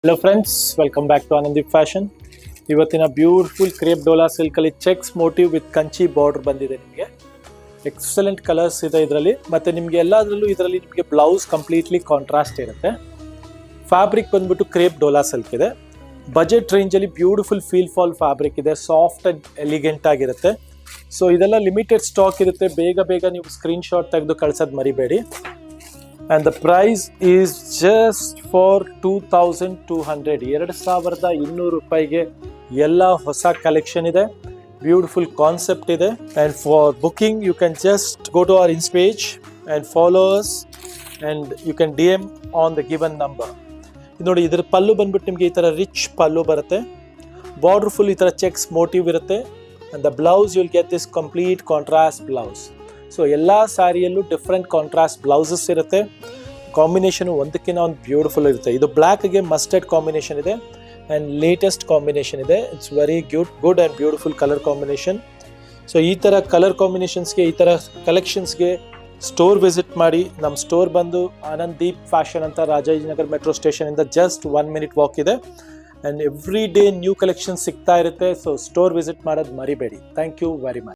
Hello friends, welcome back to Anandeep fashion. ಇವತ್ತಿನ beautiful crepe Dola ಸಿಲ್ಕಲ್ಲಿ checks motif with Kanchi border ಬಂದಿದೆ. ನಿಮಗೆ ಎಕ್ಸಲೆಂಟ್ ಕಲರ್ಸ್ ಇದೆ ಇದರಲ್ಲಿ. ಮತ್ತು ನಿಮಗೆ ಎಲ್ಲದರಲ್ಲೂ ಇದರಲ್ಲಿ ನಿಮಗೆ ಬ್ಲೌಸ್ ಕಂಪ್ಲೀಟ್ಲಿ ಕಾಂಟ್ರಾಸ್ಟ್ ಇರುತ್ತೆ. ಫ್ಯಾಬ್ರಿಕ್ ಬಂದ್ಬಿಟ್ಟು ಕ್ರೇಪ್ ಡೋಲಾ ಸಿಲ್ಕ್ ಇದೆ. ಬಜೆಟ್ ರೇಂಜಲ್ಲಿ ಬ್ಯೂಟಿಫುಲ್ ಫೀಲ್ ಫಾಲ್ ಫ್ಯಾಬ್ರಿಕ್ ಇದೆ. ಸಾಫ್ಟ್ ಆ್ಯಂಡ್ ಎಲಿಗೆಂಟ್ ಆಗಿರುತ್ತೆ. ಸೊ ಇದೆಲ್ಲ ಲಿಮಿಟೆಡ್ ಸ್ಟಾಕ್ ಇರುತ್ತೆ. ಬೇಗ ನೀವು ಸ್ಕ್ರೀನ್ಶಾಟ್ ತೆಗೆದು ಕಳ್ಸೋದು ಮರಿಬೇಡಿ. And the price is just for 2200 2200 ರೂಪಾಯಿಗೆ ಎಲ್ಲ ಹೊಸ ಕಲೆಕ್ಷನ್ ಇದೆ. ಬ್ಯೂಟಿಫುಲ್ ಕಾನ್ಸೆಪ್ಟ್ ಇದೆ. And for booking you can just go to our Insta page and follow us and you can DM on the given number. ನೋಡಿ, ಇದರ ಪಲ್ಲು ಬಂದ್ಬಿಟ್ಟು ನಿಮಗೆ ಈ ಥರ ರಿಚ್ ಪಲ್ಲು ಬರುತ್ತೆ. ಬಾರ್ಡರ್ ಫುಲ್ ಈ ಥರ ಚೆಕ್ಸ್ ಮೋಟಿವ್ ಇರುತ್ತೆ. And the blouse you'll get this complete contrast blouse. So ಎಲ್ಲ ಸ್ಯಾರಿಯಲ್ಲೂ ಡಿಫ್ರೆಂಟ್ ಕಾಂಟ್ರಾಸ್ಟ್ ಬ್ಲೌಸಸ್ ಇರುತ್ತೆ. ಕಾಂಬಿನೇಷನು ಒಂದಕ್ಕಿಂತ ಒಂದು ಬ್ಯೂಟಿಫುಲ್ ಇರುತ್ತೆ. ಇದು ಬ್ಲ್ಯಾಕ್ಗೆ ಮಸ್ಟರ್ಡ್ ಕಾಂಬಿನೇಷನ್ ಇದೆ ಆ್ಯಂಡ್ ಲೇಟೆಸ್ಟ್ ಕಾಂಬಿನೇಷನ್ ಇದೆ. It's very good and beautiful colour combination. So ಈ ಥರ ಕಲರ್ ಕಾಂಬಿನೇಷನ್ಸ್ಗೆ, ಈ ಥರ ಕಲೆಕ್ಷನ್ಸ್ಗೆ ಸ್ಟೋರ್ ವಿಸಿಟ್ ಮಾಡಿ. ನಮ್ಮ ಸ್ಟೋರ್ ಬಂದು ಆನಂದೀಪ್ ಫ್ಯಾಷನ್ ಅಂತ ರಾಜಾಜಿನಗರ್ ಮೆಟ್ರೋ ಸ್ಟೇಷನಿಂದ ಜಸ್ಟ್ 1 minute ವಾಕ್ ಇದೆ. And every day new collection ಸಿಗ್ತಾ ಇರುತ್ತೆ. ಸೊ ಸ್ಟೋರ್ ವಿಸಿಟ್ ಮಾಡೋದು ಮರಿಬೇಡಿ. Thank you very much.